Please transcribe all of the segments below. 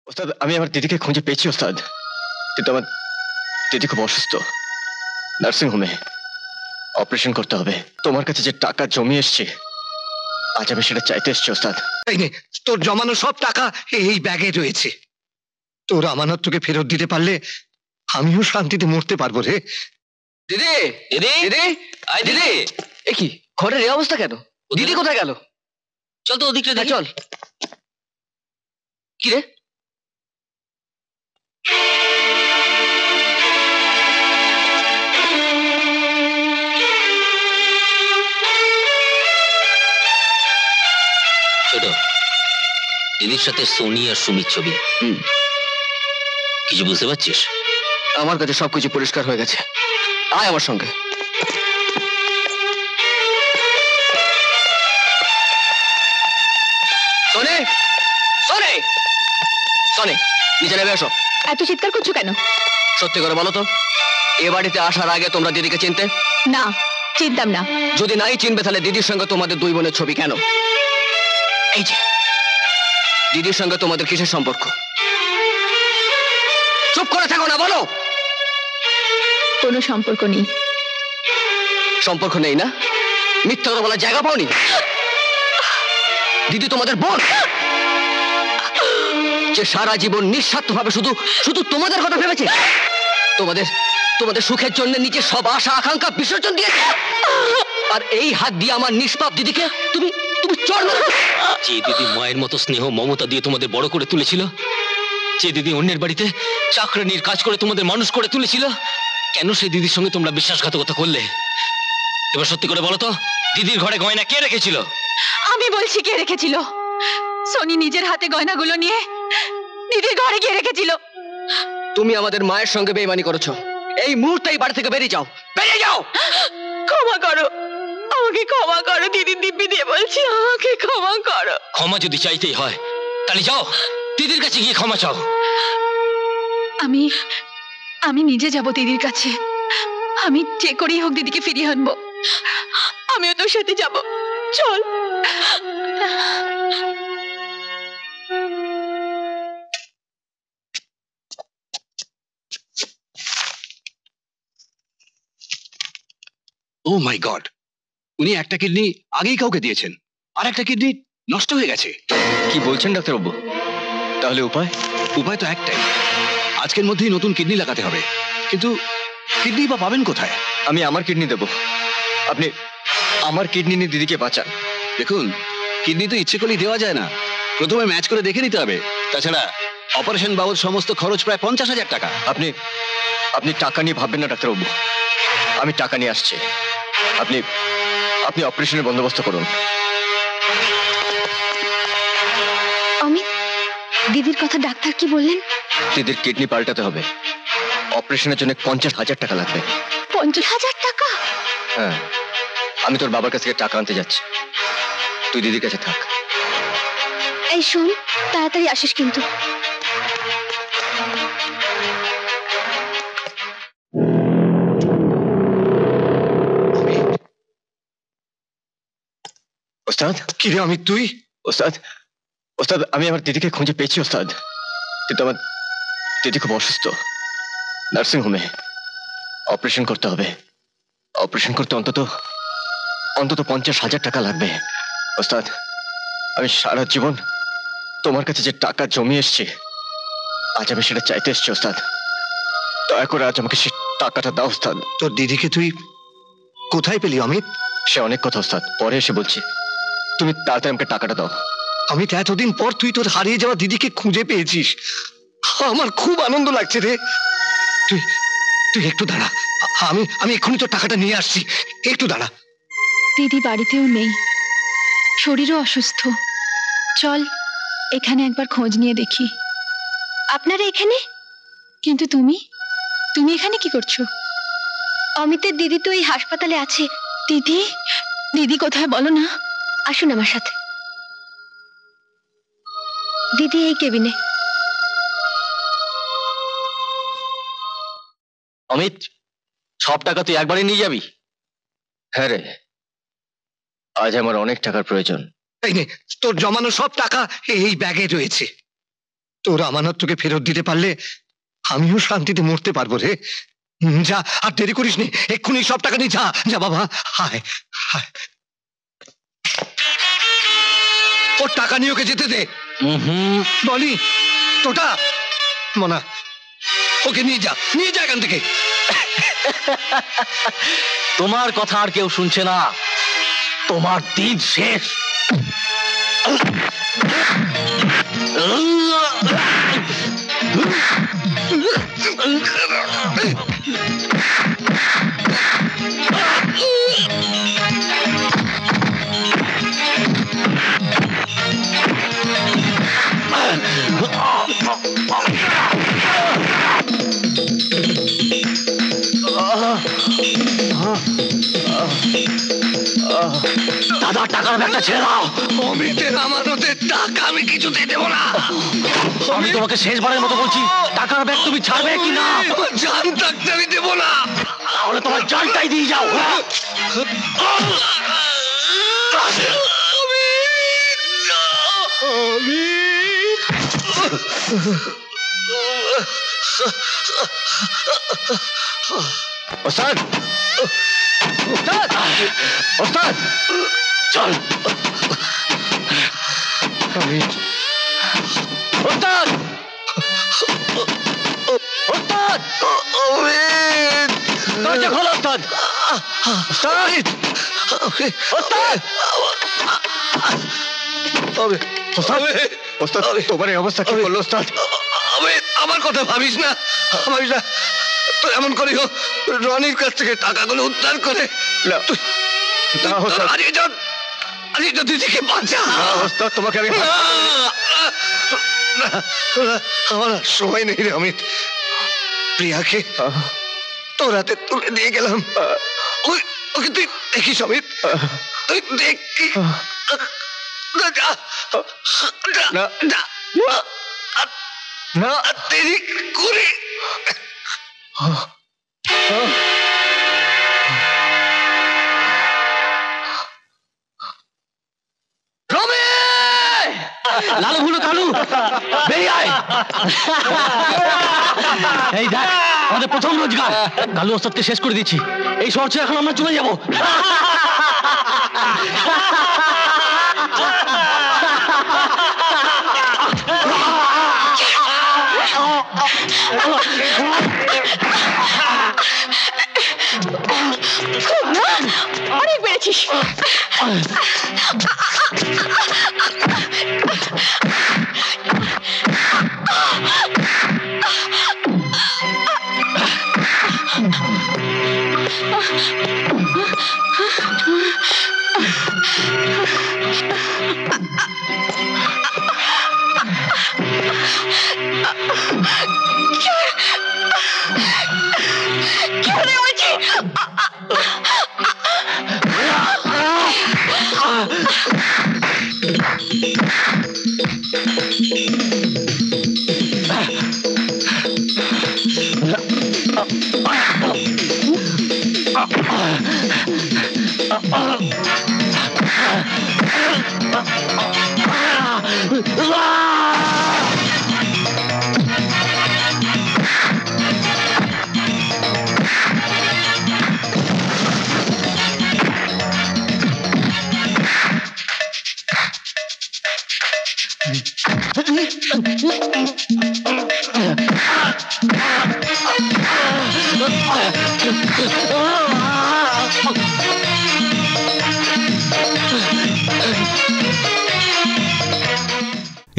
ওস্তাদ, আমি আমার দিদিকে খুঁজে পেয়েছি ওস্তাদ, কিন্তু আমার দিদি খুব অসুস্থ, নার্সিং হোমে, অপারেশন করতে হবে। তোমার কাছে যে টাকা জমিয়ে এসছে, আজ আমি সেটা চাইতে এসছি ওস্তাদ। এই নে, তোর জমানো সব টাকা এই ব্যাগে রয়েছে। তোর আমানত তোকে ফেরত দিতে পারলে আমিও শান্তিতে মরতে পারবো রে। দিদি, দিদি, দিদি, আয় দিদি। এ কি ঘরের এই অবস্থা কেন? দিদি কোথায় গেল? চল তো ওদিকটা দেখি। চল। কি রে? ছোট, দিদির সাথে সোনি আর সুমির ছবি। কিছু বুঝতে পারছিস? আমার কাছে সবকিছু পরিষ্কার হয়ে গেছে। আয় আমার সঙ্গে। সোনি, সোনি, সোনি, নিচে নেমে এসো। এত চিৎকার করছো কেন? সত্যি করে বলো তো, এ বাড়িতে আসার আগে তোমরা দিদিকে চিনতে? না, চিনতাম না। যদি নাই চিনবে তাহলে দিদির সঙ্গে তোমাদের দুই বোনের ছবি কেন? এই যে দিদির সঙ্গে তোমাদের কিসের সম্পর্ক? চুপ করে থাকো না, বলো। কোনো সম্পর্ক নেই। সম্পর্ক নেই না? মিথ্যা কথা বলার জায়গা পাওনি? দিদি তোমাদের বোন, যে সারা জীবন নিঃস্বার্থভাবে শুধু শুধু তোমাদের কথা ভেবেছে, তোমাদের তোমাদের সুখের জন্য নিজের সব আশা আকাঙ্ক্ষা বিসর্জন দিয়েছে। আর এই হাত দিয়ে আমার নিষ্পাপ দিদিকে তুমি তুমি চড় মারো। যে দিদি মায়ের মতো স্নেহ মমতা দিয়ে তোমাদের বড় করে তুলেছিল, যে দিদি অন্যের বাড়িতে চাকরানির কাজ করে তোমাদের মানুষ করে তুলেছিল, কেন সেই দিদির সঙ্গে তোমরা বিশ্বাসঘাতকতা করলে? এবার সত্যি করে বলো তো, দিদির ঘরে গয়না কে রেখেছিল? আমি বলছি কে রেখেছিল। সোনি নিজের হাতে গয়নাগুলো নিয়ে দিদির ঘরে গিয়ে রেখেছিল। তুমি আমাদের মায়ের সঙ্গে বেইমানি করেছো। এই মুহূর্তে এই বাড়ি থেকে বেরিয়ে যাও, বেরিয়ে যাও। ক্ষমা করো, আমাকে ক্ষমা করো দিদি, দিব্যি দিয়ে বলছি, আমাকে ক্ষমা করো। ক্ষমা যদি চাইতেই হয় তাহলে যাও, দিদির কাছে গিয়ে ক্ষমা চাও। আমি আমি নিজে যাব দিদির কাছে। আমি যে করেই হোক দিদিকে ফিরিয়ে আনবো। আমিও তোর সাথে যাব, চল। ও মাই গড, উনি একটা কিডনি আগেই কাউকে দিয়েছেন, আর একটা কিডনি নষ্ট হয়ে গেছে। কি বলছেন ডাক্তারবাবু? তাহলে উপায়? উপায় তো একটাই, আজকের মধ্যেই নতুন কিডনি লাগাতে হবে। কিন্তু কিডনি বা পাবেন কোথায়? আমি আমার কিডনি দেব, আপনি আমার কিডনি নিয়ে দিদিকে বাঁচান। দেখুন, কিডনি তো ইচ্ছে করলেই দেওয়া যায় না, প্রথমে ম্যাচ করে দেখে নিতে হবে। তাছাড়া অপারেশন বাবদ সমস্ত খরচ প্রায় 50,000 টাকা। আপনি আপনি টাকা নিয়ে ভাববেন না ডাক্তারবাবু, আমি টাকা নিয়ে আসছি। আপনি আপনি অপারেশনের বন্দোবস্ত করুন। আমি দিদির কথা ডাক্তার কি বললেন? দিদির কিডনি পাল্টাতে হবে, অপারেশনের জন্য 50,000 টাকা লাগবে। 50,000 টাকা? হ্যাঁ, আমি তোর বাবার কাছ থেকে টাকা আনতে যাচ্ছি, তুই দিদির কাছে থাক। এই শোন, তাড়াতাড়ি আসিস কিন্তু। ওস্তাদ, কি রে অমিত তুই? ওস্তাদ, ওস্তাদ, আমি আমার দিদিকে খুঁজে পেয়েছি ওস্তাদ, কিন্তু আমার দিদি খুব অসুস্থ, নার্সিং হোমে, অপারেশন করতে হবে। অপারেশন করতে অন্তত 50,000 টাকা লাগবে। ওস্তাদ, আমি সারা জীবন তোমার কাছে যে টাকা জমিয়ে এসছি, আজ আমি সেটা চাইতে এসছি ওস্তাদ। দয়া করে আজ আমাকে সে টাকাটা দাও ওস্তাদ। তোর দিদিকে তুই কোথায় পেলি অমিত? সে অনেক কথা ওস্তাদ, পরে এসে বলছি, তুমি তাড়াতাড়ি আমাকে টাকাটা দাও। অমিত, এতদিন পর তুই তোর হারিয়ে যাওয়া দিদিকে খুঁজে পেয়েছিস, আমার খুব আনন্দ লাগছে রে। তুই তুই একটু দাঁড়া, আমি আমি এক্ষুনি তোর টাকাটা নিয়ে আসছি, একটু দাঁড়া। দিদি বাড়িতেও নেই, শরীরও অসুস্থ। চল এখানে একবার খোঁজ নিয়ে দেখি। আপনারা এখানে? কিন্তু তুমি তুমি এখানে কি করছো? অমিতের দিদি তো এই হাসপাতালে আছে। দিদি? দিদি কোথায় বলো না। আসুন আমার সাথে। দিদি এই কেবিনে। অমিত, সব টাকা তুই একবারে নিয়ে যাবি? হ্যাঁ রে, আজ আমার অনেক টাকার প্রয়োজন। এই নে, তোর জমানো সব টাকা এই ব্যাগে রয়েছে। তোর আমানত তোকে ফেরত দিতে পারলে আমিও শান্তিতে মরতে পারবো রে। যা, আর দেরি করিস নি, এক্ষুনি সব টাকা নিয়ে যা। যা বাবা, হায় হায়। ওর টাকা নিয়ে ওকে যেতে দে। বলি তোটা মনা, ওকে নিয়ে যা, নিয়ে যা এখান থেকে। তোমার কথা আর কেউ শুনছে না, তোমার দিন শেষ। দাদা, টাকার ব্যাগটা ছেড়ে দাও। অমিতের আমানতের টাকা আমি কিছুতেই দেবো না। আমি তোমাকে শেষবারের মতো বলছি, টাকার ব্যাগ তুমি ছাড়বে কি না? জান থাকতে আমি দেবো না। তাহলে তোমার জানটাই দিয়ে যাও। ওস্তাদ, ওস্তাদ, ওস্তাদ, চল। ওস্তাদ, ওস্তাদ, দরজা খোলো ওস্তাদ। ওস্তাদ, ওস্তাদ, ওস্তাদ, ওস্তাদ, তোমার এই অবস্থা কি করলো ওস্তাদ? আমার কথা ভাবিস না, ভাবিস না। তো এমন করি হোক রনির কাছ থেকে টাকাগুলো উদ্ধার করে হারিয়ে যান, দিদিকে বাঁচা। ওস্তাদ, তোমাকে আমি আমার সময় নেই রে অমিত। প্রিয়াকে তোর হাতে তুলে দিয়ে গেলাম। ওকে তুই দেখিস অমিত, তুই দেখি না দেরি করে। লালু ভুলু কালু, বেরিয়ে আয়। এই দেখ, আমাদের প্রথম রোজগার। কালু ওস্তাদকে শেষ করে দিচ্ছি। এই শহর ছেড়ে এখন আমরা চলে যাবো। অনেক বেড়েছিস।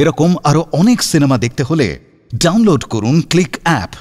এরকম আরো অনেক সিনেমা দেখতে হলে ডাউনলোড করুন ক্লিক অ্যাপ।